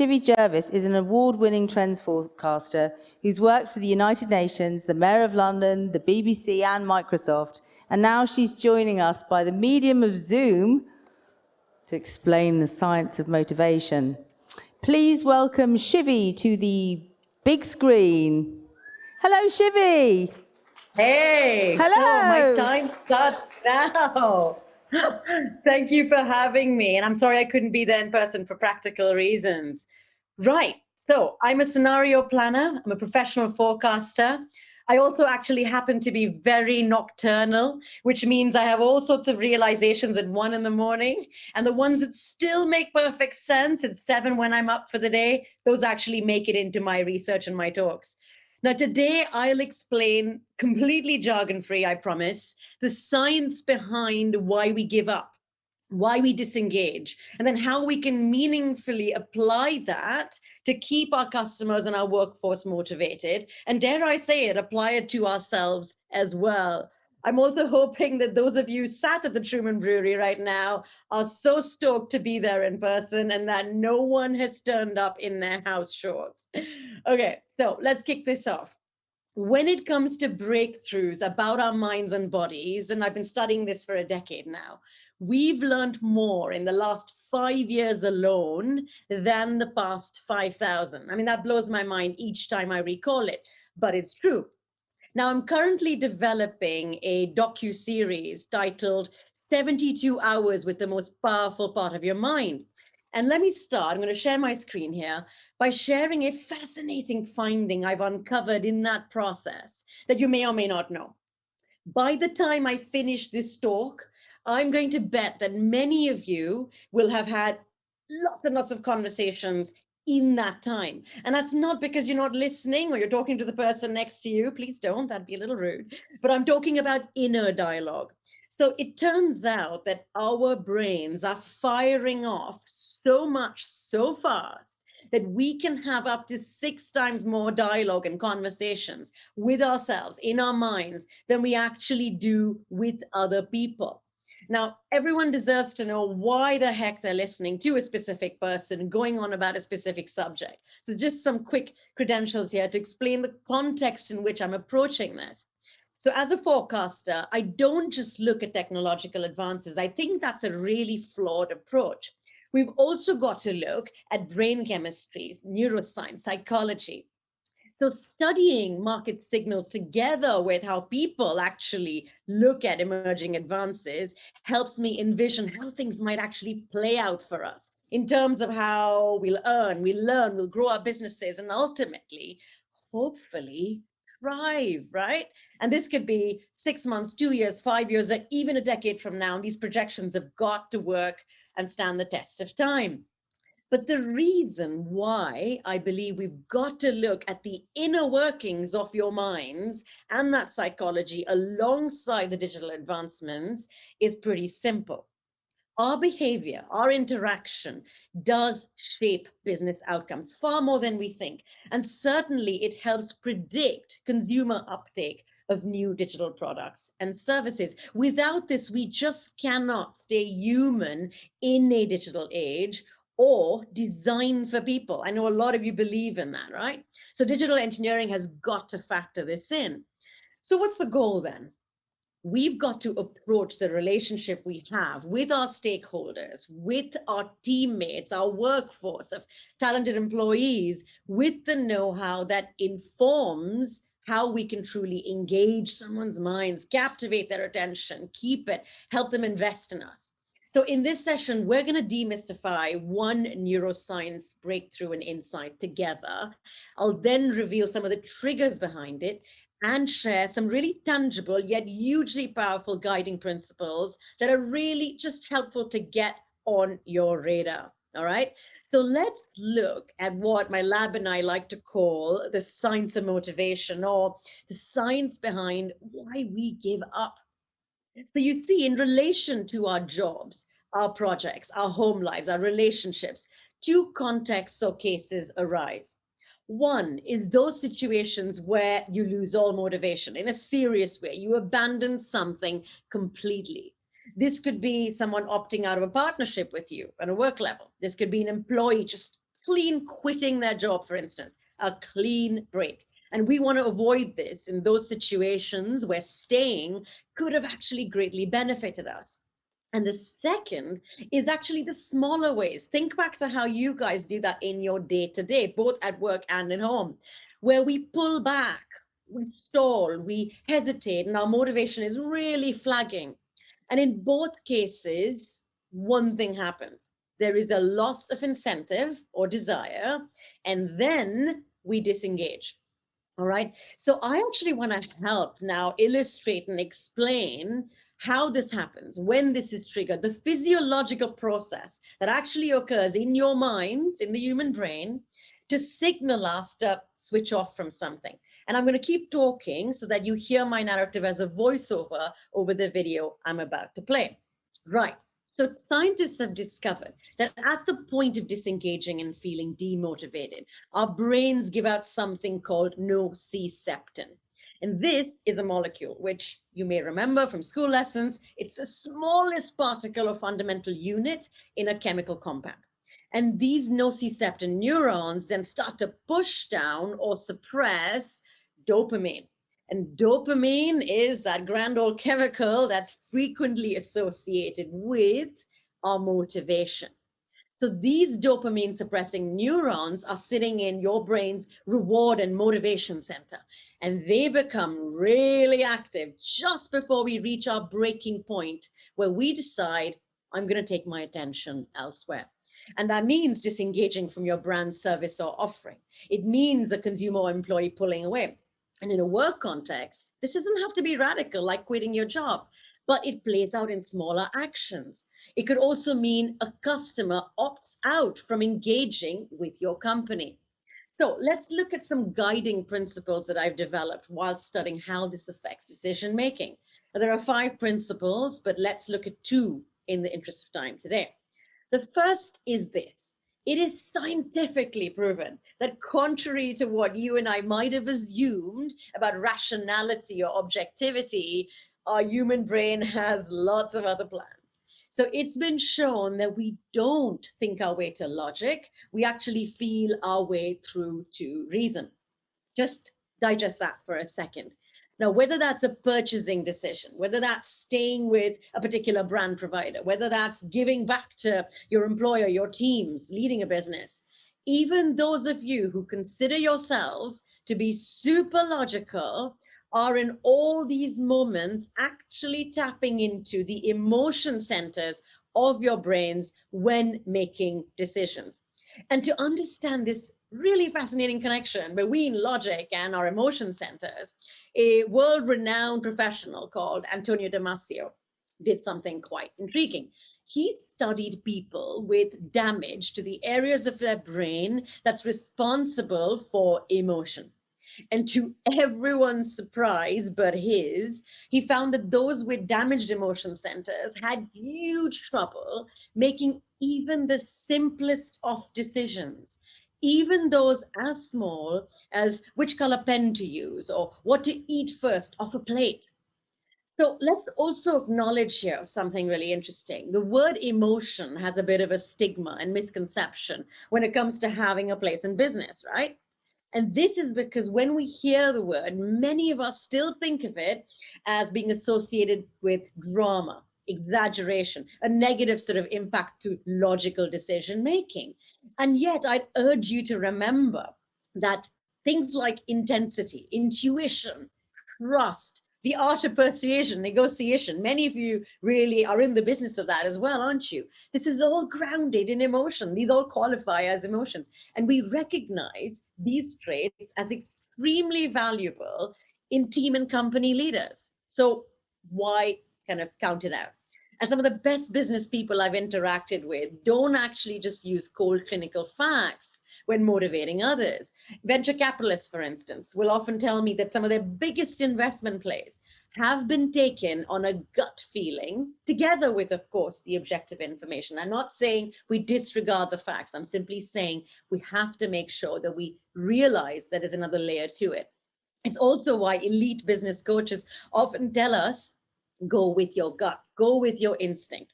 Shivvy Jervis is an award-winning trends forecaster who's worked for the United Nations, the Mayor of London, the BBC and Microsoft, and now she's joining us by the medium of Zoom to explain the science of motivation. Please welcome Shivvy to the big screen. Hello, Shivvy. Hey, Hello. so my time starts now. Thank you for having me. And I'm sorry I couldn't be there in person for practical reasons. Right. So I'm a scenario planner. I'm a professional forecaster. I also actually happen to be very nocturnal, which means I have all sorts of realizations at 1 in the morning. And the ones that still make perfect sense at 7 when I'm up for the day, those actually make it into my research and my talks. Now, today I'll explain, completely jargon-free, I promise, the science behind why we give up, why we disengage, and then how we can meaningfully apply that to keep our customers and our workforce motivated. And dare I say it, apply it to ourselves as well. I'm also hoping that those of you sat at the Truman Brewery right now are so stoked to be there in person and that no one has turned up in their house shorts. Okay, so let's kick this off. When it comes to breakthroughs about our minds and bodies, and I've been studying this for a decade now, we've learned more in the last 5 years alone than the past 5,000. I mean, that blows my mind each time I recall it, but it's true. Now, I'm currently developing a docu-series titled 72 Hours with the Most Powerful Part of Your Mind. And let me start, I'm going to share my screen here, by sharing a fascinating finding I've uncovered in that process that you may or may not know. By the time I finish this talk, I'm going to bet that many of you will have had lots and lots of conversations in that time. And that's not because you're not listening or you're talking to the person next to you. Please don't, that'd be a little rude. But I'm talking about inner dialogue. So it turns out that our brains are firing off so much so fast that we can have up to 6 times more dialogue and conversations with ourselves in our minds than we actually do with other people. Now, everyone deserves to know why the heck they're listening to a specific person going on about a specific subject. So just some quick credentials here to explain the context in which I'm approaching this. So as a forecaster, I don't just look at technological advances. I think that's a really flawed approach. We've also got to look at brain chemistry, neuroscience, psychology. So studying market signals together with how people actually look at emerging advances helps me envision how things might actually play out for us in terms of how we'll earn, we'll learn, we'll grow our businesses, and ultimately, hopefully, thrive, right? And this could be 6 months, 2 years, 5 years, or even a decade from now. And these projections have got to work and stand the test of time. But the reason why I believe we've got to look at the inner workings of your minds and that psychology alongside the digital advancements is pretty simple. Our behavior, our interaction does shape business outcomes far more than we think. And certainly it helps predict consumer uptake of new digital products and services. Without this, we just cannot stay human in a digital age or design for people. I know a lot of you believe in that, right? So digital engineering has got to factor this in. So what's the goal then? We've got to approach the relationship we have with our stakeholders, with our teammates, our workforce of talented employees, with the know-how that informs how we can truly engage someone's minds, captivate their attention, keep it, help them invest in us. So in this session, we're going to demystify one neuroscience breakthrough and insight together. I'll then reveal some of the triggers behind it and share some really tangible yet hugely powerful guiding principles that are really just helpful to get on your radar. All right. So let's look at what my lab and I like to call the science of motivation, or the science behind why we give up. So you see, in relation to our jobs, our projects, our home lives, our relationships, 2 contexts or cases arise. One is those situations where you lose all motivation in a serious way. You abandon something completely. This could be someone opting out of a partnership with you at a work level. This could be an employee just clean quitting their job, for instance, a clean break. And we want to avoid this in those situations where staying could have actually greatly benefited us. And the second is actually the smaller ways. Think back to how you guys do that in your day to day, both at work and at home, where we pull back, we stall, we hesitate, and our motivation is really flagging. And in both cases, one thing happens: there is a loss of incentive or desire, and then we disengage. All right. So I actually want to help now illustrate and explain how this happens, when this is triggered, the physiological process that actually occurs in your minds, in the human brain, to signal us to switch off from something. And I'm going to keep talking so that you hear my narrative as a voiceover over the video I'm about to play. Right. So scientists have discovered that at the point of disengaging and feeling demotivated, our brains give out something called nociceptin. And this is a molecule which you may remember from school lessons. It's the smallest particle or fundamental unit in a chemical compound. And these nociceptin neurons then start to push down or suppress dopamine. And dopamine is that grand old chemical that's frequently associated with our motivation. So these dopamine suppressing neurons are sitting in your brain's reward and motivation center, and they become really active just before we reach our breaking point where we decide, I'm going to take my attention elsewhere. And that means disengaging from your brand, service, or offering. It means a consumer or employee pulling away. And in a work context, this doesn't have to be radical, like quitting your job, but it plays out in smaller actions. It could also mean a customer opts out from engaging with your company. So let's look at some guiding principles that I've developed while studying how this affects decision making. Now, there are 5 principles, but let's look at 2 in the interest of time today. The first is this: it is scientifically proven that, contrary to what you and I might have assumed about rationality or objectivity, our human brain has lots of other plans. So it's been shown that we don't think our way to logic, we actually feel our way through to reason. Just digest that for a second. Now, whether that's a purchasing decision, whether that's staying with a particular brand provider, whether that's giving back to your employer, your teams, leading a business, even those of you who consider yourselves to be super logical are in all these moments actually tapping into the emotion centers of your brains when making decisions. And to understand this really fascinating connection between logic and our emotion centers, a world-renowned professional called Antonio Damasio did something quite intriguing. He studied people with damage to the areas of their brain that's responsible for emotion. And to everyone's surprise but his, he found that those with damaged emotion centers had huge trouble making even the simplest of decisions, even those as small as which color pen to use or what to eat first off a plate. So let's also acknowledge here something really interesting. The word emotion has a bit of a stigma and misconception when it comes to having a place in business, right? And this is because when we hear the word, many of us still think of it as being associated with drama, exaggeration, a negative sort of impact to logical decision making. And yet, I'd urge you to remember that things like intensity, intuition, trust, the art of persuasion, negotiation, many of you really are in the business of that as well, aren't you? This is all grounded in emotion. These all qualify as emotions. And we recognize these traits as extremely valuable in team and company leaders. So why kind of count it out? And some of the best business people I've interacted with don't actually just use cold clinical facts when motivating others. Venture capitalists, for instance, will often tell me that some of their biggest investment plays have been taken on a gut feeling, together with, of course, the objective information. I'm not saying we disregard the facts. I'm simply saying we have to make sure that we realize that there's another layer to it. It's also why elite business coaches often tell us, go with your gut, go with your instinct.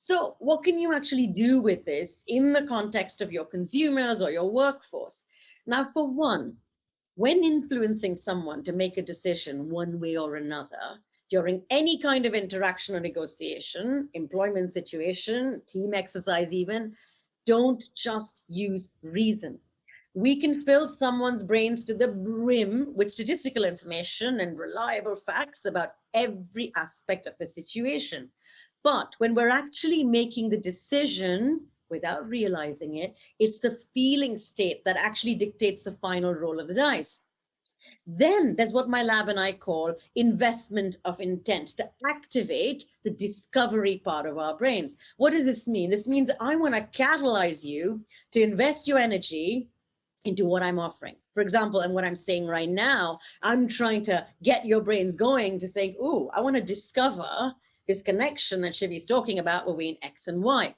So what can you actually do with this in the context of your consumers or your workforce? Now, for one, when influencing someone to make a decision one way or another during any kind of interaction or negotiation, employment situation, team exercise, even, don't just use reason. We can fill someone's brains to the brim with statistical information and reliable facts about every aspect of the situation. But when we're actually making the decision without realizing it, it's the feeling state that actually dictates the final roll of the dice. Then there's what my lab and I call investment of intent to activate the discovery part of our brains. What does this mean? This means I want to catalyze you to invest your energy into what I'm offering. For example, and what I'm saying right now, I'm trying to get your brains going to think, ooh, I want to discover this connection that Shivvy's talking about between X and Y.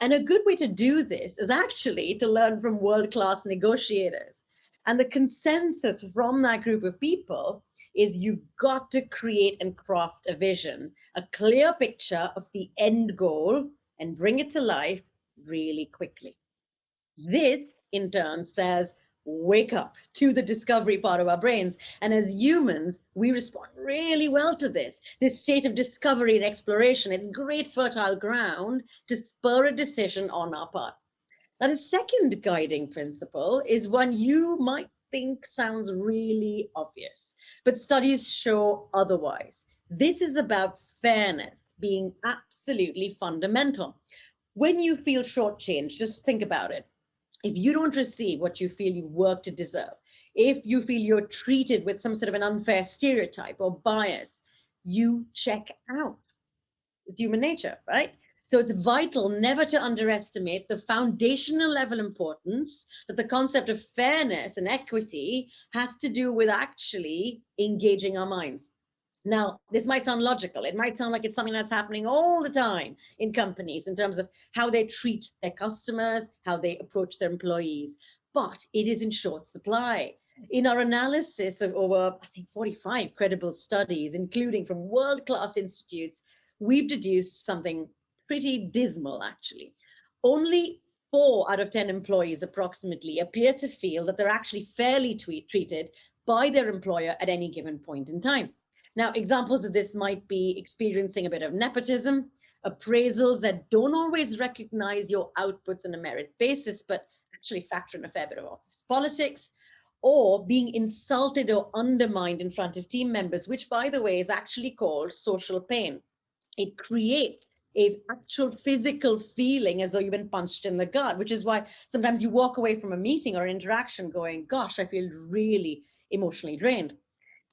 And a good way to do this is actually to learn from world-class negotiators. And the consensus from that group of people is you've got to create and craft a vision, a clear picture of the end goal, and bring it to life really quickly. This, in turn, says, wake up to the discovery part of our brains. And as humans, we respond really well to this state of discovery and exploration. It's great fertile ground to spur a decision on our part. Now, the second guiding principle is one you might think sounds really obvious, but studies show otherwise. This is about fairness being absolutely fundamental. When you feel shortchanged, just think about it. If you don't receive what you feel you work to deserve, if you feel you're treated with some sort of an unfair stereotype or bias, you check out. It's human nature, right? So it's vital never to underestimate the foundational level importance that the concept of fairness and equity has to do with actually engaging our minds. Now, this might sound logical. It might sound like it's something that's happening all the time in companies in terms of how they treat their customers, how they approach their employees, but it is in short supply. In our analysis of over, I think, 45 credible studies, including from world-class institutes, we've deduced something pretty dismal, actually. Only 4 out of 10 employees approximately appear to feel that they're actually fairly treated by their employer at any given point in time. Now, examples of this might be experiencing a bit of nepotism, appraisals that don't always recognize your outputs on a merit basis, but actually factor in a fair bit of office politics, or being insulted or undermined in front of team members, which, by the way, is actually called social pain. It creates a actual physical feeling as though you've been punched in the gut, which is why sometimes you walk away from a meeting or interaction going, gosh, I feel really emotionally drained.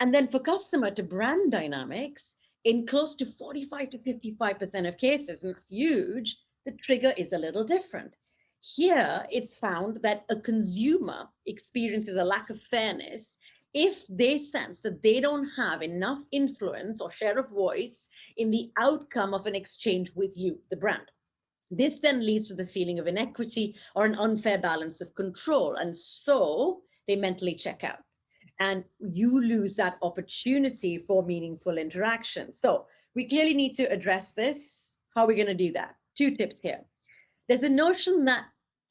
And then for customer to brand dynamics, in close to 45 to 55% of cases, and it's huge, the trigger is a little different. Here, it's found that a consumer experiences a lack of fairness if they sense that they don't have enough influence or share of voice in the outcome of an exchange with you, the brand. This then leads to the feeling of inequity or an unfair balance of control. And so they mentally check out and you lose that opportunity for meaningful interaction. So we clearly need to address this. How are we going to do that? 2 tips here. There's a notion that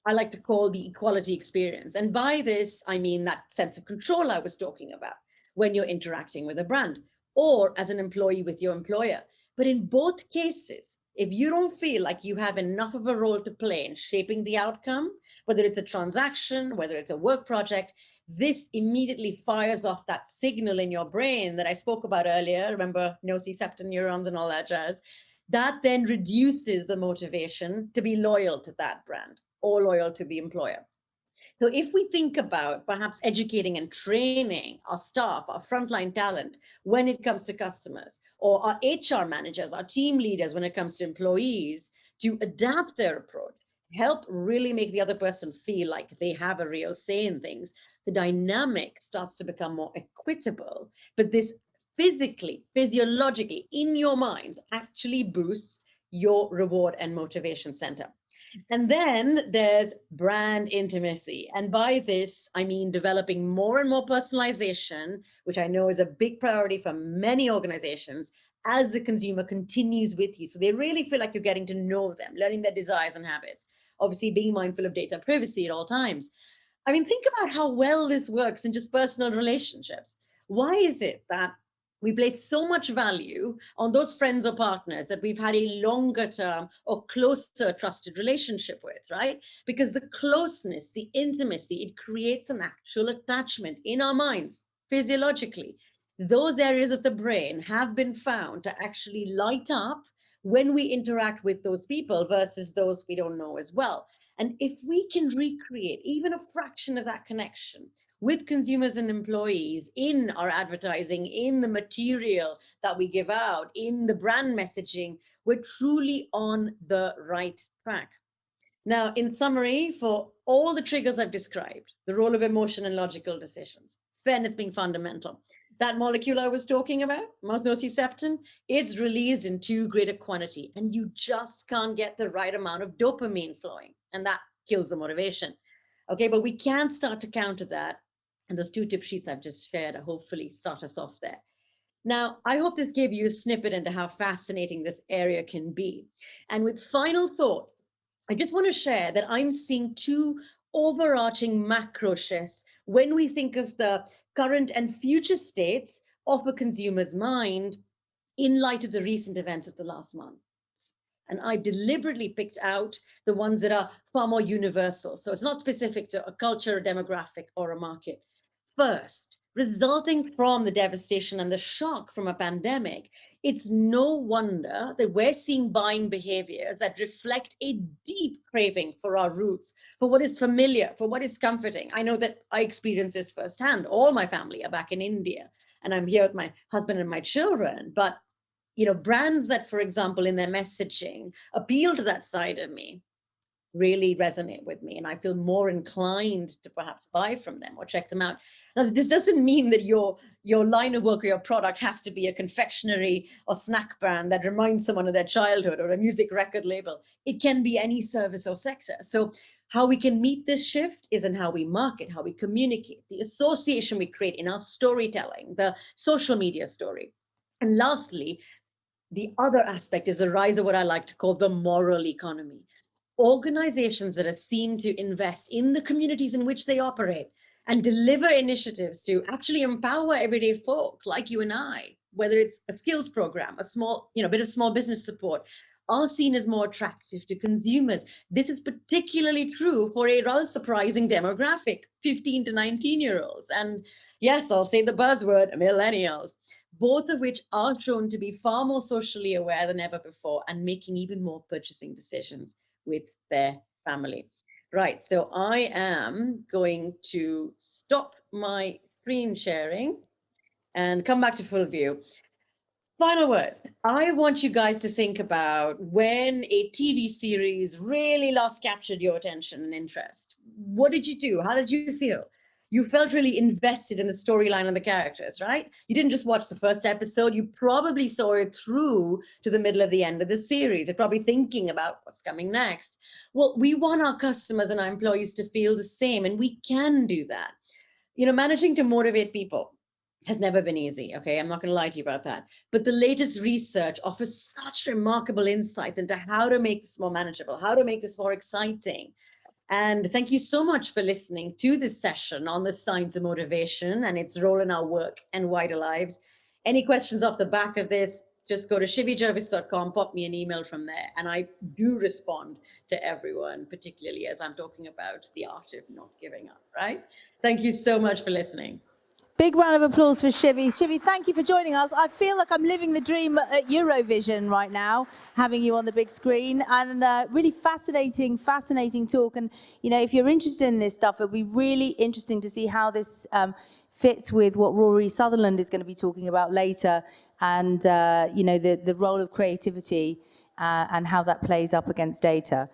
I like to call the equality experience. And by this, I mean that sense of control I was talking about when you're interacting with a brand or as an employee with your employer. But in both cases, if you don't feel like you have enough of a role to play in shaping the outcome, whether it's a transaction, whether it's a work project, this immediately fires off that signal in your brain that I spoke about earlier. Remember nociceptive neurons and all that jazz? That then reduces the motivation to be loyal to that brand or loyal to the employer. So if we think about perhaps educating and training our staff, our frontline talent, when it comes to customers, or our HR managers, our team leaders, when it comes to employees, to adapt their approach, help really make the other person feel like they have a real say in things, the dynamic starts to become more equitable. But this physically, physiologically, in your minds, actually boosts your reward and motivation center. And then there's brand intimacy. And by this, I mean developing more and more personalization, which I know is a big priority for many organizations, as the consumer continues with you. So they really feel like you're getting to know them, learning their desires and habits, obviously being mindful of data privacy at all times. I mean, think about how well this works in just personal relationships. Why is it that we place so much value on those friends or partners that we've had a longer term or closer trusted relationship with, right? Because the closeness, the intimacy, it creates an actual attachment in our minds physiologically. Those areas of the brain have been found to actually light up when we interact with those people versus those we don't know as well. And if we can recreate even a fraction of that connection with consumers and employees in our advertising, in the material that we give out, in the brand messaging, we're truly on the right track. Now, in summary, for all the triggers I've described, the role of emotion and logical decisions, fairness being fundamental, that molecule I was talking about, nociceptin, it's released in too great a quantity, and you just can't get the right amount of dopamine flowing, and that kills the motivation. Okay, but we can start to counter that, and those 2 tip sheets I've just shared hopefully start us off there. Now, I hope this gave you a snippet into how fascinating this area can be. And with final thoughts, I just want to share that I'm seeing 2 overarching macro shifts when we think of the current and future states of a consumer's mind in light of the recent events of the last month. And I deliberately picked out the ones that are far more universal. So it's not specific to a culture, a demographic, or a market. First, resulting from the devastation and the shock from a pandemic, it's no wonder that we're seeing buying behaviors that reflect a deep craving for our roots, for what is familiar, for what is comforting. I know that I experience this firsthand. All my family are back in India, and I'm here with my husband and my children. But brands that, for example, in their messaging appeal to that side of me really resonate with me, and I feel more inclined to perhaps buy from them or check them out. Now, this doesn't mean that your line of work or your product has to be a confectionery or snack brand that reminds someone of their childhood, or a music record label. It can be any service or sector. So how we can meet this shift is in how we market, how we communicate, the association we create in our storytelling, the social media story. And lastly, the other aspect is the rise of what I like to call the moral economy. Organizations that are seen to invest in the communities in which they operate and deliver initiatives to actually empower everyday folk like you and I, whether it's a skills program, a small, bit of small business support, are seen as more attractive to consumers. This is particularly true for a rather surprising demographic, 15 to 19-year-olds. And yes, I'll say the buzzword, millennials, both of which are shown to be far more socially aware than ever before and making even more purchasing decisions with their family. Right, so I am going to stop my screen sharing and come back to full view. Final words. I want you guys to think about when a TV series really last captured your attention and interest. What did you do? How did you feel? You felt really invested in the storyline and the characters, right? You didn't just watch the first episode, you probably saw it through to the middle of the end of the series. You're probably thinking about what's coming next. Well, we want our customers and our employees to feel the same, and we can do that. Managing to motivate people has never been easy, okay? I'm not going to lie to you about that. But the latest research offers such remarkable insights into how to make this more manageable, how to make this more exciting. And thank you so much for listening to this session on the science of motivation and its role in our work and wider lives. Any questions off the back of this, just go to shivvyjervis.com, pop me an email from there. And I do respond to everyone, particularly as I'm talking about the art of not giving up, right? Thank you so much for listening. Big round of applause for Shivvy. Shivvy, thank you for joining us. I feel like I'm living the dream at Eurovision right now, having you on the big screen. And really fascinating talk. And, if you're interested in this stuff, it'll be really interesting to see how this fits with what Rory Sutherland is going to be talking about later. And, the role of creativity and how that plays up against data.